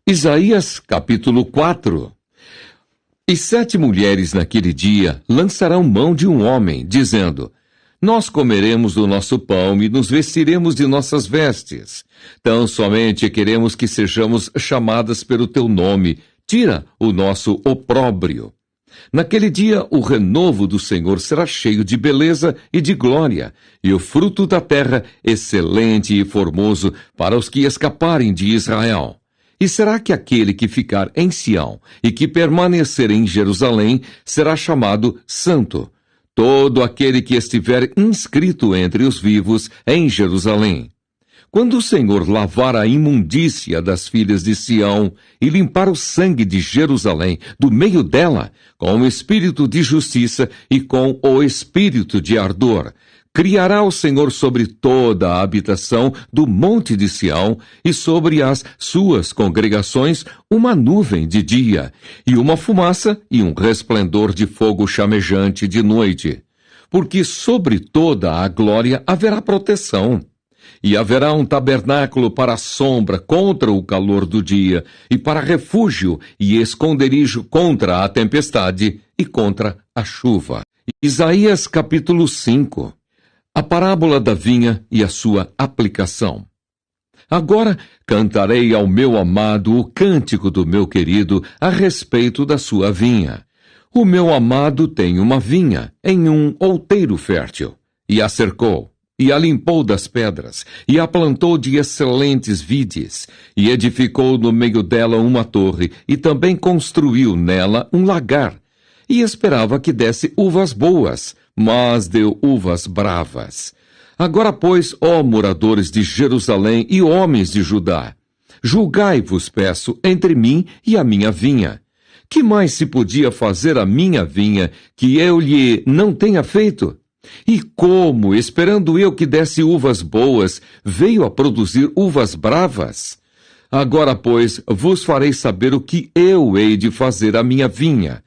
Isaías capítulo 4. E 7 mulheres naquele dia lançarão mão de um homem, dizendo: Nós comeremos do nosso pão e nos vestiremos de nossas vestes. Tão somente queremos que sejamos chamadas pelo teu nome. Tira o nosso opróbrio. Naquele dia o renovo do Senhor será cheio de beleza e de glória, e o fruto da terra excelente e formoso para os que escaparem de Israel. E será que aquele que ficar em Sião e que permanecer em Jerusalém será chamado santo? Todo aquele que estiver inscrito entre os vivos em Jerusalém. Quando o Senhor lavar a imundícia das filhas de Sião e limpar o sangue de Jerusalém do meio dela, com o espírito de justiça e com o espírito de ardor, criará o Senhor sobre toda a habitação do monte de Sião e sobre as suas congregações uma nuvem de dia, e uma fumaça e um resplendor de fogo chamejante de noite. Porque sobre toda a glória haverá proteção. E haverá um tabernáculo para a sombra contra o calor do dia, e para refúgio e esconderijo contra a tempestade e contra a chuva. Isaías capítulo 5. A parábola da vinha e a sua aplicação. Agora cantarei ao meu amado o cântico do meu querido a respeito da sua vinha. O meu amado tem uma vinha em um outeiro fértil, e a cercou, e a limpou das pedras, e a plantou de excelentes vides, e edificou no meio dela uma torre, e também construiu nela um lagar, e esperava que desse uvas boas, mas deu uvas bravas. Agora, pois, ó moradores de Jerusalém e homens de Judá, julgai-vos, peço, entre mim e a minha vinha. Que mais se podia fazer à minha vinha que eu lhe não tenha feito? E como, esperando eu que desse uvas boas, veio a produzir uvas bravas? Agora, pois, vos farei saber o que eu hei de fazer à minha vinha.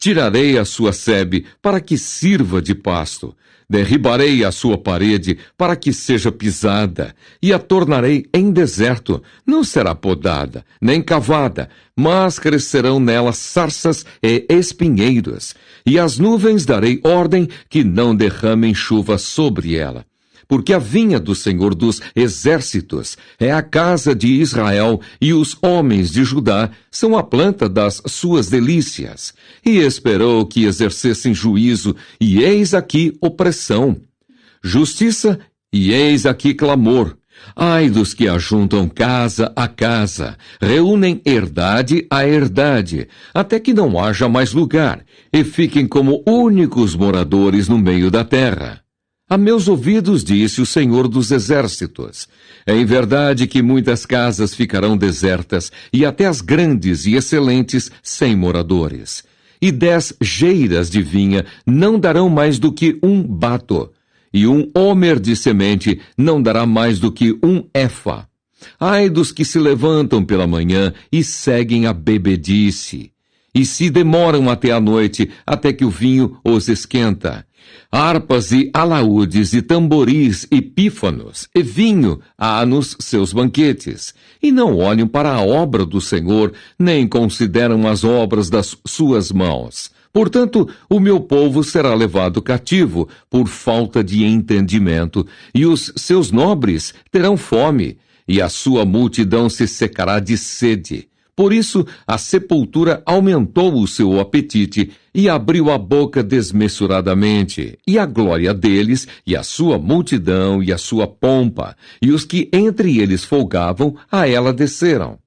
Tirarei a sua sebe para que sirva de pasto. Derribarei a sua parede para que seja pisada, e a tornarei em deserto. Não será podada, nem cavada, mas crescerão nela sarças e espinheiros. E às nuvens darei ordem que não derramem chuva sobre ela. Porque a vinha do Senhor dos Exércitos é a casa de Israel, e os homens de Judá são a planta das suas delícias. E esperou que exercessem juízo, e eis aqui opressão. Justiça, e eis aqui clamor. Ai dos que ajuntam casa a casa, reúnem herdade a herdade, até que não haja mais lugar, e fiquem como únicos moradores no meio da terra. A meus ouvidos disse o Senhor dos Exércitos: é em verdade que muitas casas ficarão desertas, e até as grandes e excelentes sem moradores. E 10 geiras de vinha não darão mais do que um bato, e um homer de semente não dará mais do que um éfa. Ai dos que se levantam pela manhã e seguem a bebedice, e se demoram até a noite, até que o vinho os esquenta. Harpas e alaúdes e tamboris e pífanos e vinho há nos seus banquetes, e não olham para a obra do Senhor, nem consideram as obras das suas mãos. Portanto, o meu povo será levado cativo por falta de entendimento, e os seus nobres terão fome, e a sua multidão se secará de sede. Por isso, a sepultura aumentou o seu apetite e abriu a boca desmesuradamente, e a glória deles, e a sua multidão, e a sua pompa, e os que entre eles folgavam, a ela desceram.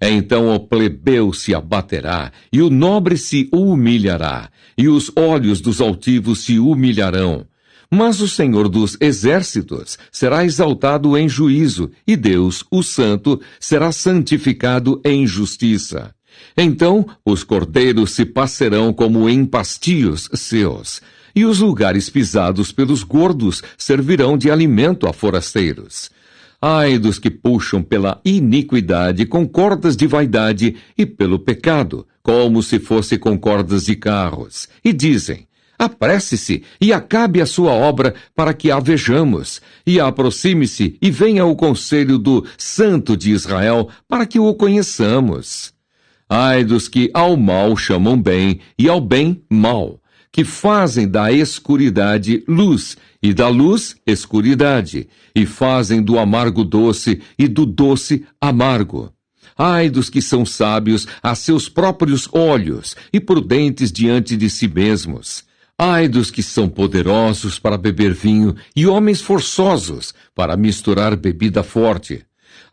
Então o plebeu se abaterá, e o nobre se humilhará, e os olhos dos altivos se humilharão. Mas o Senhor dos Exércitos será exaltado em juízo, e Deus, o Santo, será santificado em justiça. Então os cordeiros se passearão como em pastios seus, e os lugares pisados pelos gordos servirão de alimento a forasteiros. Ai dos que puxam pela iniquidade com cordas de vaidade e pelo pecado, como se fosse com cordas de carros, e dizem: Apresse-se e acabe a sua obra para que a vejamos, e aproxime-se e venha o conselho do Santo de Israel para que o conheçamos. Ai dos que ao mal chamam bem e ao bem mal, que fazem da escuridade luz e da luz escuridade, e fazem do amargo doce e do doce amargo. Ai dos que são sábios a seus próprios olhos e prudentes diante de si mesmos. Ai dos que são poderosos para beber vinho e homens forçosos para misturar bebida forte.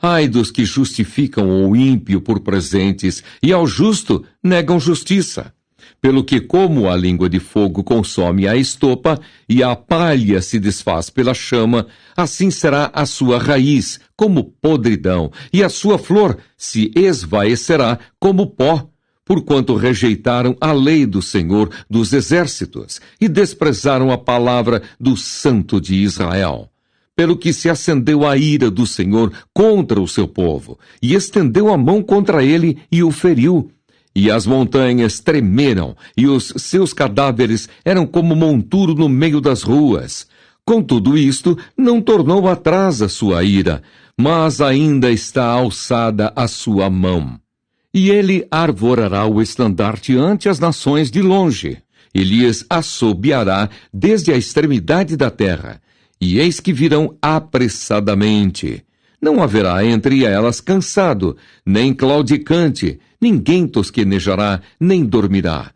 Ai dos que justificam o ímpio por presentes e ao justo negam justiça. Pelo que, como a língua de fogo consome a estopa e a palha se desfaz pela chama, assim será a sua raiz como podridão, e a sua flor se esvaecerá como pó, porquanto rejeitaram a lei do Senhor dos Exércitos e desprezaram a palavra do Santo de Israel. Pelo que se acendeu a ira do Senhor contra o seu povo, e estendeu a mão contra ele e o feriu. E as montanhas tremeram, e os seus cadáveres eram como monturo no meio das ruas. Com tudo isto, não tornou atrás a sua ira, mas ainda está alçada a sua mão. E ele arvorará o estandarte ante as nações de longe, e lhes assobiará desde a extremidade da terra. E eis que virão apressadamente. Não haverá entre elas cansado, nem claudicante, ninguém tosquenejará, nem dormirá.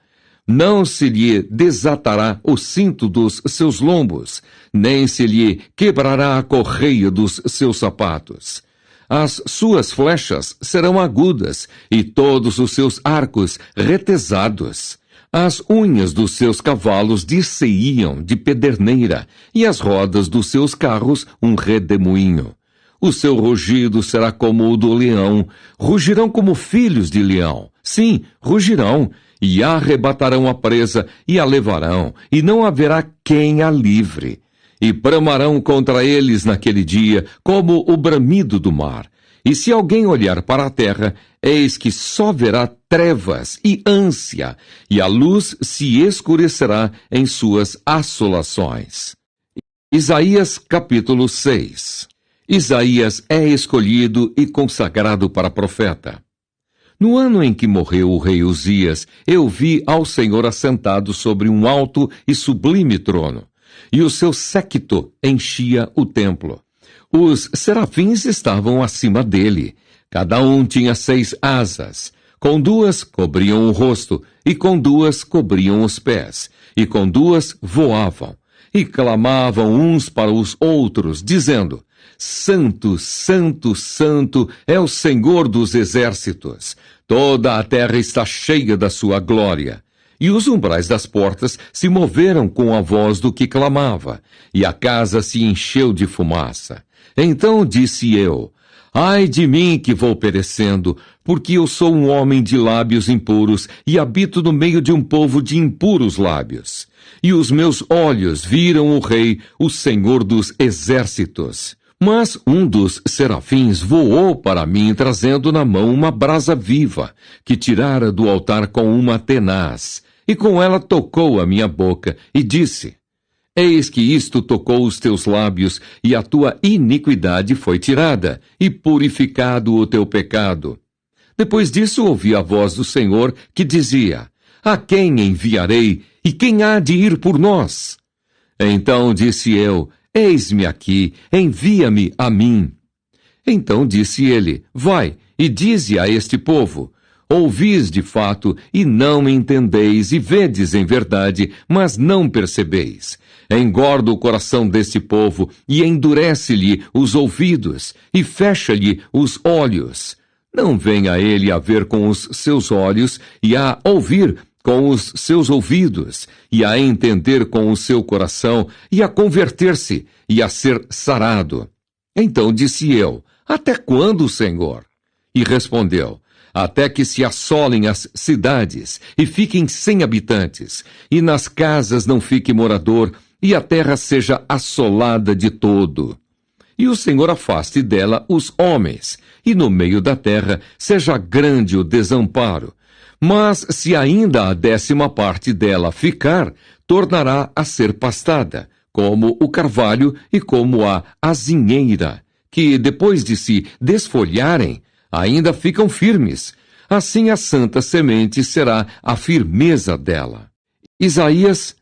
Não se lhe desatará o cinto dos seus lombos, nem se lhe quebrará a correia dos seus sapatos. As suas flechas serão agudas, e todos os seus arcos retesados. As unhas dos seus cavalos dir-se-iam de pederneira, e as rodas dos seus carros um redemoinho. O seu rugido será como o do leão, rugirão como filhos de leão. Sim, rugirão, e arrebatarão a presa, e a levarão, e não haverá quem a livre. E bramarão contra eles naquele dia, como o bramido do mar. E se alguém olhar para a terra, eis que só verá trevas e ânsia, e a luz se escurecerá em suas assolações. Isaías capítulo 6. Isaías é escolhido e consagrado para profeta. No ano em que morreu o rei Uzias, eu vi ao Senhor assentado sobre um alto e sublime trono, e o seu séquito enchia o templo. Os serafins estavam acima dele, cada um tinha 6 asas, com 2 cobriam o rosto, e com 2 cobriam os pés, e com 2 voavam, e clamavam uns para os outros, dizendo: Santo, Santo, Santo é o Senhor dos exércitos. Toda a terra está cheia da sua glória. E os umbrais das portas se moveram com a voz do que clamava, e a casa se encheu de fumaça. Então disse eu: Ai de mim que vou perecendo, porque eu sou um homem de lábios impuros e habito no meio de um povo de impuros lábios. E os meus olhos viram o Rei, o Senhor dos exércitos. Mas um dos serafins voou para mim, trazendo na mão uma brasa viva, que tirara do altar com uma tenaz, e com ela tocou a minha boca, e disse: Eis que isto tocou os teus lábios, e a tua iniquidade foi tirada, e purificado o teu pecado. Depois disso ouvi a voz do Senhor, que dizia: A quem enviarei, e quem há de ir por nós? Então disse eu: Eis-me aqui, envia-me a mim. Então disse ele: Vai, e dize a este povo: Ouvis de fato, e não entendeis, e vedes em verdade, mas não percebeis. Engorda o coração deste povo, e endurece-lhe os ouvidos, e fecha-lhe os olhos. Não venha ele a ver com os seus olhos, e a ouvir com os seus ouvidos, e a entender com o seu coração, e a converter-se, e a ser sarado. Então disse eu: Até quando, Senhor? E respondeu: Até que se assolem as cidades, e fiquem sem habitantes, e nas casas não fique morador, e a terra seja assolada de todo. E o Senhor afaste dela os homens, e no meio da terra seja grande o desamparo. Mas se ainda a 10ª parte dela ficar, tornará a ser pastada, como o carvalho e como a azinheira, que depois de se desfolharem, ainda ficam firmes. Assim a santa semente será a firmeza dela. Isaías,